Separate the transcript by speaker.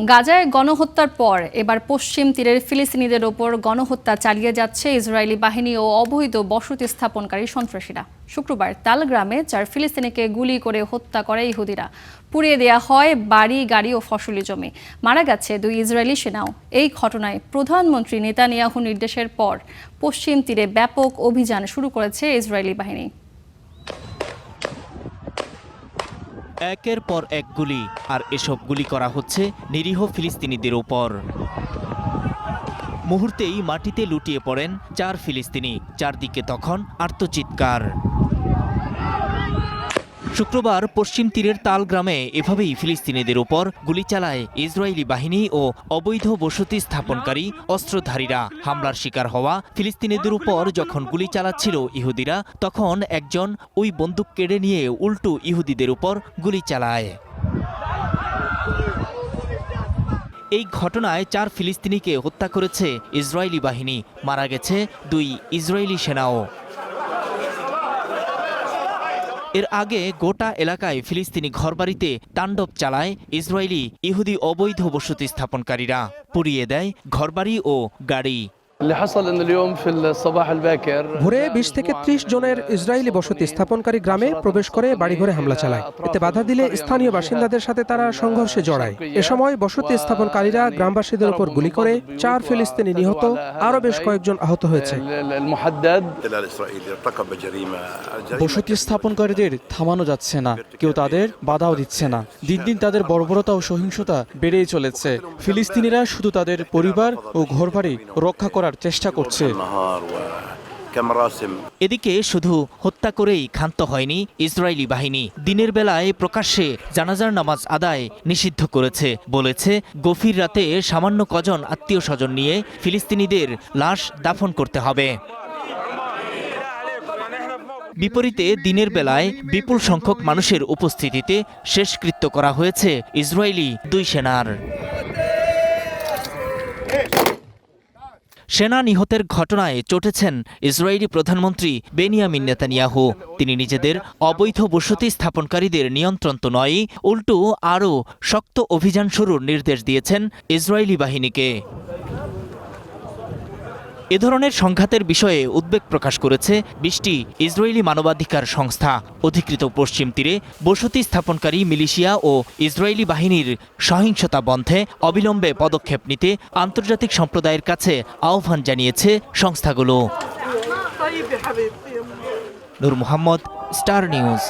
Speaker 1: গাজায় গণহত্যার পর এবার পশ্চিম তীরের ফিলিস্তিনিদের ওপর গণহত্যা চালিয়ে যাচ্ছে ইসরায়েলি বাহিনী ও অবৈধ বসতি স্থাপনকারী সন্ত্রাসীরা। শুক্রবার তাল গ্রামে 4 ফিলিস্তিনিকে গুলি করে হত্যা করে ইহুদিরা। পুড়িয়ে দেয়া হয় বাড়ি, গাড়ি ও ফসলি জমি। মারা গেছে 2 ইসরায়েলি সেনাও। এই ঘটনায় প্রধানমন্ত্রী নেতানিয়াহু নির্দেশের পর পশ্চিম তীরে ব্যাপক অভিযান শুরু করেছে ইসরায়েলি বাহিনী।
Speaker 2: একের পর এক গুলি, আর এসব গুলি করা হচ্ছে নিরীহ ফিলিস্তিনিদের উপর। মুহূর্তেই মাটিতে লুটিয়ে পড়েন 4 ফিলিস্তিনি। চারদিকে তখন আর্তচিৎকার। শুক্রবার পশ্চিম তীরের তাল গ্রামে এভাবেই ফিলিস্তিনিদের উপর গুলি চালায় ইসরায়েলি বাহিনী ও অবৈধ বসতি স্থাপনকারী অস্ত্রধারীরা। হামলার শিকার হওয়া ফিলিস্তিনিদের উপর যখন গুলি চালাচ্ছিল ইহুদিরা, তখন একজন ওই বন্দুক কেড়ে নিয়ে উল্টো ইহুদিদের উপর গুলি চালায়। এই ঘটনায় 4 ফিলিস্তিনিকে হত্যা করেছে ইসরায়েলি বাহিনী। মারা গেছে 2 ইসরায়েলি সেনাও। এর আগে গোটা এলাকায় ফিলিস্তিনি ঘরবাড়িতে তাণ্ডব চালায় ইসরায়েলি ইহুদি অবৈধ বসতি স্থাপনকারীরা। পুড়িয়ে দেয় ঘরবাড়ি ও গাড়ি।
Speaker 3: ভোরে 20 থেকে 30 জনের ইসরায়েলি বসতি স্থাপনকারী গ্রামে প্রবেশ করে বাড়িঘরে হামলা চালায়। এতে বাধা দিলে স্থানীয় বাসিন্দাদের সাথে তারা সংঘর্ষে জড়ায়। এ সময় বসতি স্থাপনকারীরা গ্রামবাসীদের উপর গুলি করে 4 ফিলিস্তিনি নিহত, আরও বেশ কয়েকজন আহত হয়েছে।
Speaker 4: বসতি স্থাপনকারীদের থামানো যাচ্ছে না, কেউ তাদের বাধাও দিচ্ছে না। দিন দিন তাদের বর্বরতা ও সহিংসতা বেড়েই চলেছে। ফিলিস্তিনিরা শুধু তাদের পরিবার ও ঘরবাড়ি রক্ষা করার চেষ্টা করছে।
Speaker 2: এদিকে শুধু হত্যা করেই ক্ষান্ত হয়নি ইসরায়েলি বাহিনী। দিনের বেলায় প্রকাশ্যে জানাজার নামাজ আদায় নিষিদ্ধ করেছে। বলেছে, গভীর রাতে সামান্য কজন আত্মীয় স্বজন নিয়ে ফিলিস্তিনিদের লাশ দাফন করতে হবে। বিপরীতে দিনের বেলায় বিপুল সংখ্যক মানুষের উপস্থিতিতে শেষকৃত্য করা হয়েছে ইসরায়েলি 2 সেনার। সেনা নিহতের ঘটনায় চটেছেন ইসরায়েলি প্রধানমন্ত্রী বেনিয়ামিন নেতানিয়াহু। তিনি নিজেদের অবৈধ বসতি স্থাপনকারীদের নিয়ন্ত্রণ তো নয়, উল্টো আরও শক্ত অভিযান শুরুর নির্দেশ দিয়েছেন ইসরায়েলি বাহিনীকে। এ ধরনের সংঘাতের বিষয়ে উদ্বেগ প্রকাশ করেছে 20টি ইসরায়েলি মানবাধিকার সংস্থা। অধিকৃত পশ্চিম তীরে বসতি স্থাপনকারী মিলিশিয়া ও ইসরায়েলি বাহিনীর সহিংসতা বন্ধে অবিলম্বে পদক্ষেপ নিতে আন্তর্জাতিক সম্প্রদায়ের কাছে আহ্বান জানিয়েছে সংস্থাগুলো। নূর মোহাম্মদ, স্টার নিউজ।